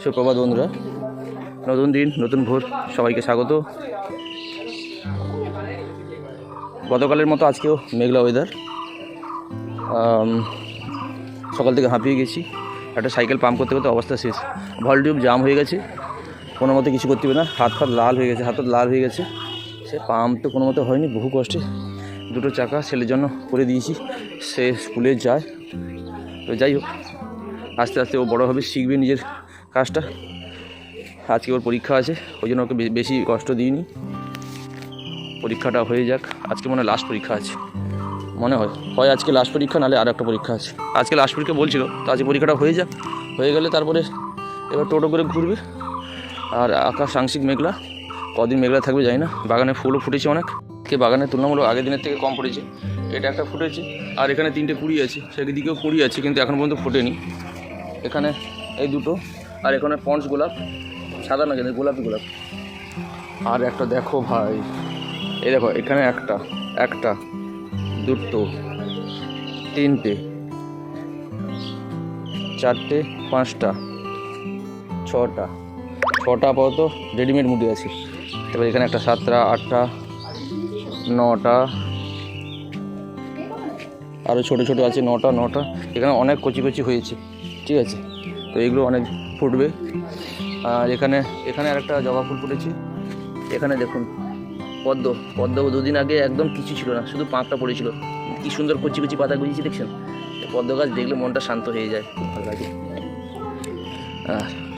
সুপ্রভাত বন্ধুরা, নতুন দিন নতুন ভোর, সবাইকে স্বাগত। গতকালের মতো আজকেও মেঘলা ওয়েদার। সকাল থেকে হাঁপিয়ে গেছি। একটা সাইকেল পাম্প করতে করতে অবস্থা শেষ। ভল টিউব জাম হয়ে গেছে, কোনো মতে কিছু করতে হবে না। হাত লাল হয়ে গেছে, লাল হয়ে গেছে। সে পাম্প তো কোনো মতে হয়নি, বহু কষ্টে দুটো চাকা ছেলের জন্য করে দিয়েছি। সে স্কুলে যায়, তো যাই হোক, আস্তে আস্তে ও বড় হবে, শিখবে নিজের কাজটা। আজকে ওর পরীক্ষা আছে, ওই জন্য ওকে বেশি কষ্ট দিইনি। পরীক্ষাটা হয়ে যাক। আজকে মনে হয় লাস্ট পরীক্ষা আছে, মনে হয় আজকে লাস্ট পরীক্ষা, নাহলে আর একটা পরীক্ষা আছে। আজকে লাস্ট পরীক্ষা বলছিল, তো আজকে পরীক্ষাটা হয়ে যাক। হয়ে গেলে তারপরে এবার টোটো করে ঘুরবে। আর আকাশ আংশিক মেঘলা, কদিন মেঘলা থাকবে জানি না। বাগানে ফুলও ফুটেছে অনেক, বাগানের তুলনামূলক আগের দিনের থেকে কম ফুটেছে। এটা একটা ফুটেছে, আর এখানে 3টে কুড়ি আছে, সেদিকেও কুড়ি আছে, কিন্তু এখন পর্যন্ত ফোটেনি। এখানে এই দুটো, আর এখানে পঞ্চ গোলাপ, সাদা না কিন্তু গোলাপি গোলাপ। আর একটা দেখো ভাই, এই দেখো, এখানে একটা দুটো 3টে 4টে 5টা 6টা আপাতত রেডিমেড মুডে আছে। তারপর এখানে একটা 7টা 8টা 9টা, আরও ছোটো ছোটো আছে 9টা। এখানে অনেক কচি কচি হয়েছে, ঠিক আছে। তো এগুলো অনেক ফুটবে। আর এখানে আরেকটা জবা ফুল ফুটেছে। এখানে দেখুন পদ্ম 2 দিন আগে একদম কিছু ছিল না, শুধু পাঁপটা পড়েছিল। কি সুন্দর কচি কচি পাতা গজিয়েছে, দেখছেন? পদ্ম গাছ দেখলে মনটা শান্ত হয়ে যায়, খুব ভালো লাগে।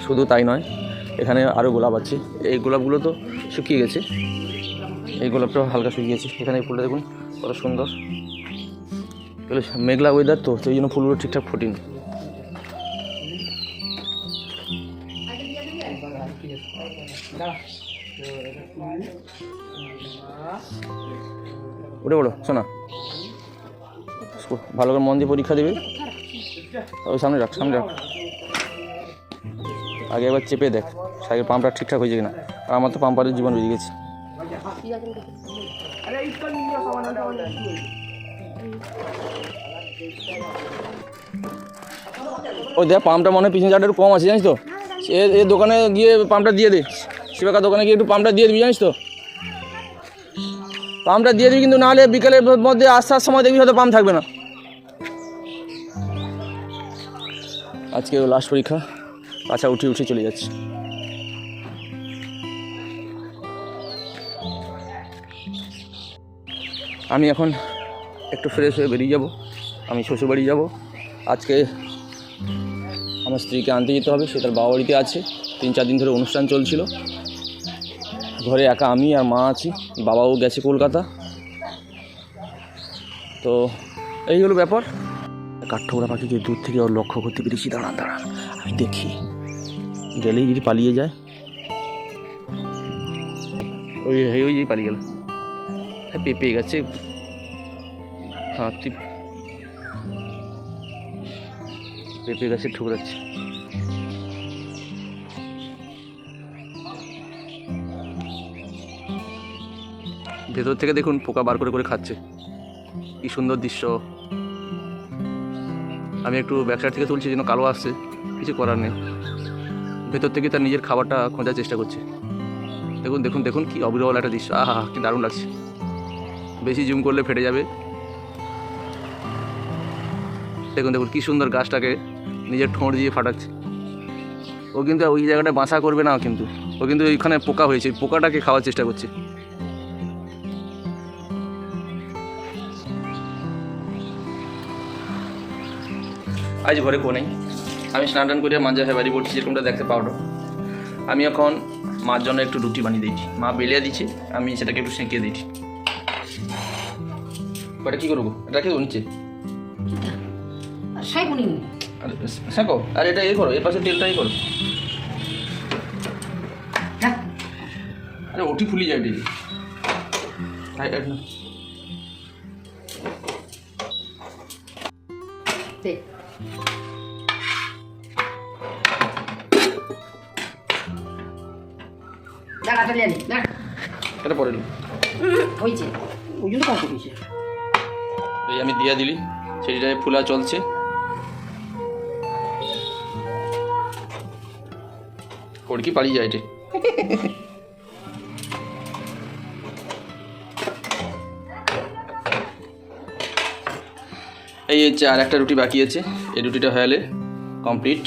শুধু তাই নয়, এখানে আরও গোলাপ আছে। এই গোলাপগুলো তো শুকিয়ে গেছে, এই গোলাপটাও হালকা শুকিয়ে গেছে। এখানে এই ফুলটা দেখুন কত সুন্দর। মেঘলা ওয়েদার তো, সেই জন্য ফুলগুলো ঠিকঠাক ফোটেনি। উঠে পড়ো শোনা, ভালো করে মন দিয়ে পরীক্ষা দেবে। ওই সামনে রাখ। আগে একবার চেপে দেখ সাইকেল পাম্পটা ঠিকঠাক হয়েছে কিনা। আর আমার তো পাম্পারের জীবন বেরিয়ে গেছে। ওই দেখ, পাম্পটা মনে হয় পিছনে চারটা একটু কম আছে, জানিস তো। এ দোকানে গিয়ে পাম্পটা দিয়ে দে, শিবাকা দোকানে গিয়ে একটু পাম্পটা দিয়ে দিবি, জানিস তো। পাম্পটা দিয়ে দিবি, কিন্তু নাহলে বিকেলের মধ্যে আসার সময় দেখবি হয়তো পাম্প থাকবে না। আজকে লাস্ট পরীক্ষা, আচ্ছা উঠে চলে যাচ্ছে। আমি এখন একটু ফ্রেশ হয়ে বেরিয়ে যাব। আমি শ্বশুরবাড়ি যাব। আজকে আমার স্ত্রীকে আনতে যেতে হবে, সে তার বাবা বাড়িতে আছে। 3-4 দিন ধরে অনুষ্ঠান চলছিল। ঘরে একা আমি আর মা আছি, বাবাও গেছে কলকাতা। তো এই হলো ব্যাপার। কাঠঠোকরা পাখিকে দূর থেকে ওর লক্ষ্য করতে পেরেছি। দাঁড়ান, আমি দেখি, গেলেই যদি পালিয়ে যায়। ওই পালিয়ে গেল, পেয়ে গেছে। পেঁপে গাছে ঠুকরাচ্ছে। ভেতর থেকে দেখুন পোকা বার করে খাচ্ছে, কি সুন্দর দৃশ্য। আমি একটু ব্যাকসাইড থেকে তুলছি, যেন কালো আসছে, কিছু করার নেই। ভেতর থেকে তার নিজের খাবারটা খোঁজার চেষ্টা করছে। দেখুন কি অবিরল একটা দৃশ্য। আহা, কি দারুণ লাগছে। বেশি জুম করলে ফেটে যাবে। দেখুন কি সুন্দর গাছটাকে নিজের ঠোঁট দিয়ে ফাটাচ্ছে। ও কিন্তু ওই জায়গাটা বাসা করবে না, কিন্তু ও কিন্তু ওইখানে পোকা হয়েছে, পোকাটাকে খাওয়ার চেষ্টা করছে। আজ ঘরে কেউ নেই, আমি স্নান টান করে মাঝে বাড়ি পড়ছি, যেরকমটা দেখতে পাওয়া। আমি এখন মার জন্য একটু রুটি বানিয়ে দিয়েছি, মা বেলিয়ে দিচ্ছে, আমি সেটাকে একটু সেঁকে দিয়েছি। এটা কী করবো, এটা কি নিচ্ছে সেঁকো, আর এটা করো, এর পাশে তেলটাই করো। আরে ওটি ফুলি যায় ডেলি। এটা পরে এই আমি দিয়া দিলি, সেটাই ফুলা চলছে। কড়কি পালিয়ে যায় এটি। এই হচ্ছে আর একটা রুটি বাকি আছে, এই রুটিটা হলে কমপ্লিট।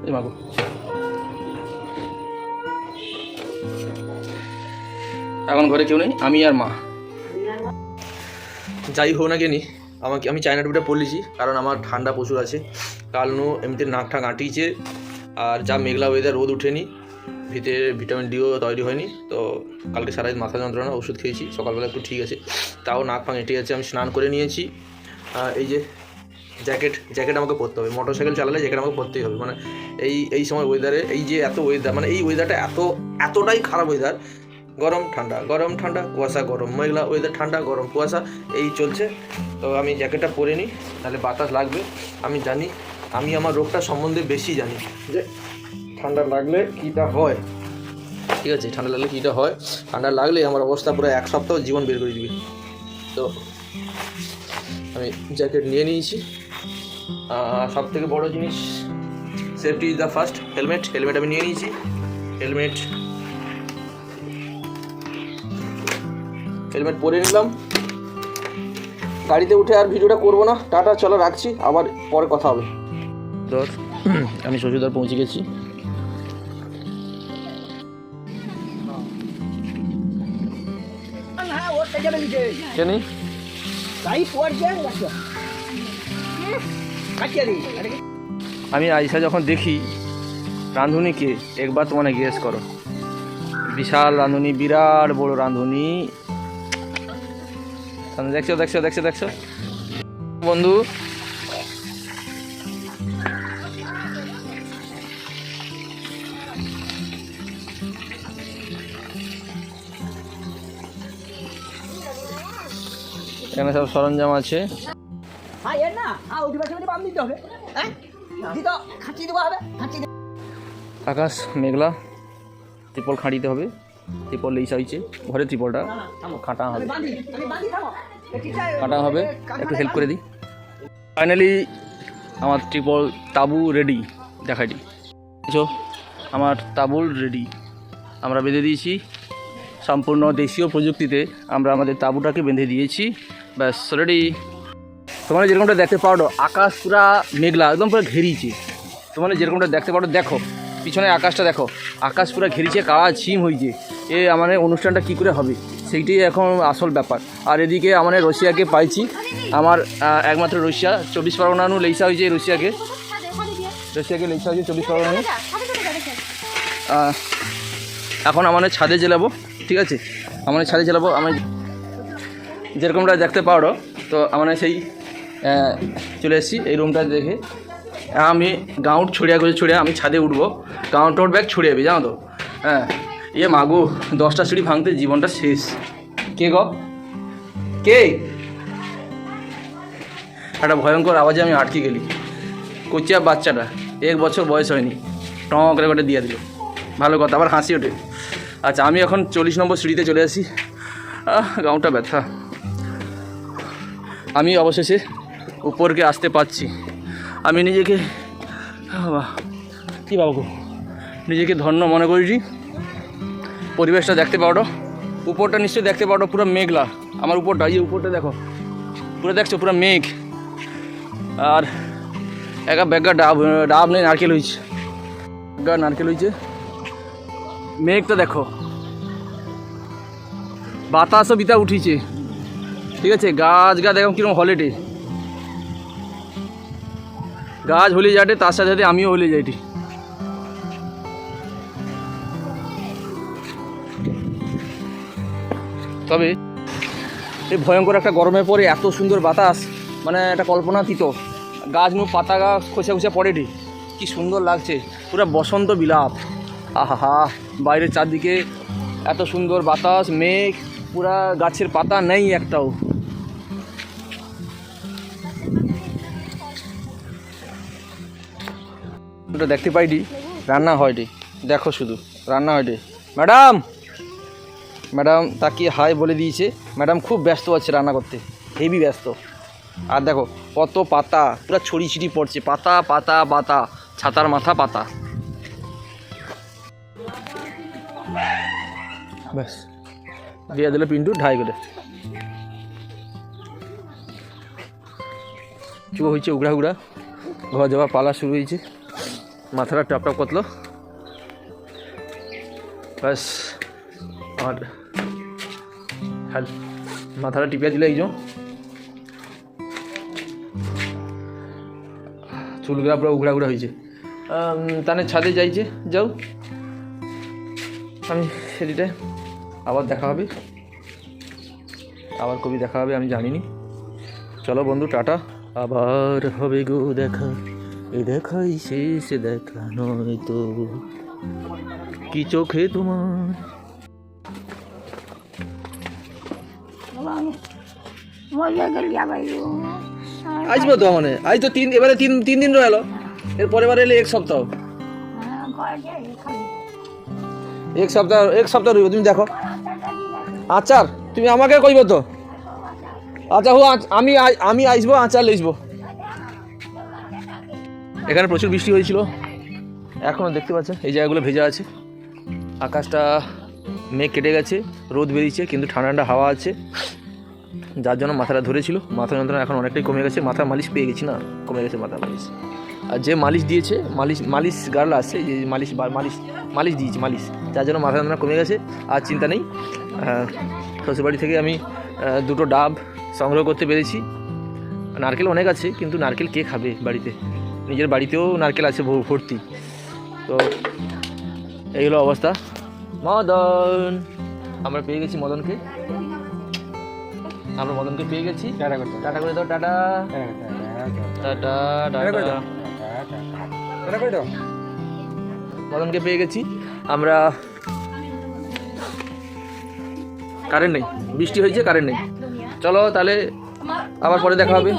এই মাগো এখন ঘরে কেউ নেই, আমি আর মা। যাই হোক না কেনি আমি চায়না টুপিটা পরলিছি, কারণ আমার ঠান্ডা প্রচুর আছে। কালনু এমনিতে নাকটা কাটিয়েছে, আর যা মেঘলা ওয়েদার, রোদ উঠেনি, ভিতরে ভিটামিন ডিও তৈরি হয়নি। তো কালকে সারা রাত মাথা যন্ত্রণা, ওষুধ খেয়েছি, সকালবেলা একটু ঠিক আছে, তাও নাক ফাঁক এঁটে আছে। আমি স্নান করে নিয়েছি। এই যে জ্যাকেট আমাকে পরতে হবে, মোটরসাইকেল চালালে জ্যাকেট আমাকে পরতেই হবে। মানে এই সময় ওয়েদারে, এই যে এত ওয়েদার, মানে এই ওয়েদারটা এতটাই খারাপ ওয়েদার, গরম ঠান্ডা কুয়াশা, গরম মেঘলা ওয়েদার, ঠান্ডা গরম কুয়াশা, এই চলছে। তো আমি জ্যাকেটটা পরে নিই, তাহলে বাতাস লাগবে। আমি জানি, আমি আমার রোগটা সম্বন্ধে বেশি জানি যে ঠান্ডা লাগলে কীটা হয়। ঠিক আছে, ঠান্ডা লাগলে কীটা হয়, ঠান্ডা লাগলে আমার অবস্থা পুরো এক সপ্তাহ জীবন বের করে দিবে। তো আমি জ্যাকেট নিয়ে নিয়েছি। সব থেকে বড়ো জিনিস, safety is the first. Helmet আমি নিয়ে নিয়েছি। হেলমেট পরে নিলাম। গাড়িতে উঠে আর ভিডিওটা করবো না, টাটা, চলো রাখছি, আবার পরে কথা হবে। ধর আমি শ্বশুরদার পৌঁছে গেছি। আমি আইসা যখন দেখি রাঁধুনিকে, একবার তোমার গেস করো, বিশাল রাঁধুনি, বিরাট বড় রাঁধুনি। দেখছো বন্ধু, এখানে সব সরঞ্জাম আছে। আকাশ মেঘলা, ত্রিপল খাঁটিতে হবে, ত্রিপল লেইসা হয়েছে, ঘরে ত্রিপলটা খাটা হবে, একটু হেল্প করে দিই। ফাইনালি আমার ত্রিপল তাবু রেডি, দেখাইটি আমার তাবুল রেডি, আমরা বেঁধে দিয়েছি। সম্পূর্ণ দেশীয় প্রযুক্তিতে আমরা আমাদের তাঁবুটাকে বেঁধে দিয়েছি, ব্যাস রেডি। তোমরা যেরকমটা দেখতে পারো, আকাশ পুরা মেঘলা, একদম পুরো ঘেরিয়েছে। তোমরা যেরকমটা দেখতে পারো, দেখো পিছনে আকাশটা দেখো, আকাশ পুরো ঘেরিয়েছে, কালা ছিম হয়েছে। আমাদের অনুষ্ঠানটা কী করে হবে, সেইটাই এখন আসল ব্যাপার। আর এদিকে আমাদের রশিয়াকে পাইছি, আমার একমাত্র রশিয়া 24 পরগনানু লেইসা হয়েছে, রশিয়াকে লেইসা হয়েছে 24 পরগনানু। এখন আমাদের ছাদে জ্বালাবো, ঠিক আছে, আমাদের ছাদে জ্বালাবো। আমি যেরকমটা দেখতে পারো, তো আমরা সেই চলে এসেছি এই রুমটা দেখে। আমি গাউট ছড়িয়ে আমি ছাদে উঠবো, গাউট ব্যাগ ছড়িয়ে যাবে, জানো তো। হ্যাঁ, মাগো 10টা সিঁড়ি ভাঙতে জীবনটা শেষ। কে একটা ভয়ঙ্কর আওয়াজে আমি আটকে গেলি। কচিয়া বাচ্চাটা 1 বছর বয়স হয়নি, টঁ করে করে দিয়ে দিল, ভালো কথা, আবার হাসি ওঠে। আচ্ছা, আমি এখন 40 নম্বর সিঁড়িতে চলে আসি। গাউটা ব্যথা। আমি অবশেষে উপরকে আসতে পারছি। আমি নিজেকে নিজেকে ধন্য মনে করেছি। পরিবেশটা দেখতে পারো, উপরটা নিশ্চয়ই দেখতে পারো, পুরো মেঘলা। আমার উপরটা, এই উপরটা দেখো, পুরো দেখছো পুরো মেঘ। আর একা ব্যাগা ডাব নেই, নারকেল হয়েছে। মেঘটা দেখো, বাতাসও বিতা উঠিছে, ঠিক আছে। গাছ দেখো কিরকম হলেটে, গাছ হলে যাটে, তার সাথে সাথে আমিও হলে যাইটি। তবে এই ভয়ঙ্কর একটা গরমের পরে এত সুন্দর বাতাস, মানে একটা কল্পনাতীত। গাছ পাতা খসে পড়েটি, কি সুন্দর লাগছে, পুরো বসন্ত বিলাপ। আহা, বাইরের চারদিকে এত সুন্দর বাতাস, মেঘ, পুরা গাছের পাতা নেই একটাও। দেখতে পাইটি রান্না হয়টি, দেখো শুধু রান্না হয়টি। ম্যাডাম তাকে হাই বলে দিয়েছে। ম্যাডাম খুব ব্যস্ত আছে রান্না করতে, হেভি ব্যস্ত। আর দেখো কত পাতা পুরো ছড়ি ছিটি পড়ছে, পাতা পাতা পাতা, ছাতার মাথা পাতা। ব্যাস দিয়ে দিল পিন্টু ঢাই করে। চুপ হয়েছে উগড়া উগড়া, ঘর যাওয়ার পালা শুরু হয়েছে, মাথাটা টপ টপ করলো। ব্যাস আর মাথাটা টিপিয়া দিলে একজন, চুলগুলা পুরো উগড়া উগড়া হয়েছে। তানে ছাদে যাইছে, যাও আমি সেদিকে আবার দেখা হবে, আবার কবি দেখা হবে আমি জানিনি। চলো বন্ধু টাটা, আবার হবে গো দেখা, এ দেখাই শেষ দেখা নয় তো কি চোখে তোমার। আসবো তো মানে আজ তো এবারে তিন দিন রইলো, এর পরের বার এলে এক সপ্তাহ রইব। তুমি দেখো আচার তুমি আমাকে কইব তো, আচ্ছা হো আমি আসবো আচার লইসবো। এখানে প্রচুর বৃষ্টি হয়েছিল, এখনও দেখতে পাচ্ছেন এই জায়গাগুলো ভেজা আছে। আকাশটা মেঘ কেটে গেছে, রোদ বেরিয়েছে, কিন্তু ঠান্ডা ঠান্ডা হাওয়া আছে, যার জন্য মাথাটা ধরেছিল। মাথা যন্ত্রণা এখন অনেকটাই কমে গেছে, মাথা মালিশ পেয়ে গেছি না, কমে গেছে মাথা মালিশ। আর যে মালিশ দিয়েছে, মালিশ গার্ল আসছে, যে মালিশ দিয়েছে মালিশ, যার জন্য মাথা যন্ত্রণা কমে গেছে। আর চিন্তা নেই, শ্বশুরবাড়ি থেকে আমি দুটো ডাব সংগ্রহ করতে পেরেছি। নারকেল অনেক আছে, কিন্তু নারকেল কে খাবে বাড়িতে, নিজের বাড়িতেও নারকেল আছে ভর্তি। তো এই হলো অবস্থা। মদন, আমরা পেয়ে গেছি মদনকে, আমরা মদনকে পেয়ে গেছি। টাটা করে দাও, টাটা টাটা টাটা করে দাও। মদনকে পেয়ে গেছি আমরা। কারেন্ট নেই, বৃষ্টি হয়েছে, কারেন্ট নেই। চলো তাহলে আবার পরে দেখা হবে।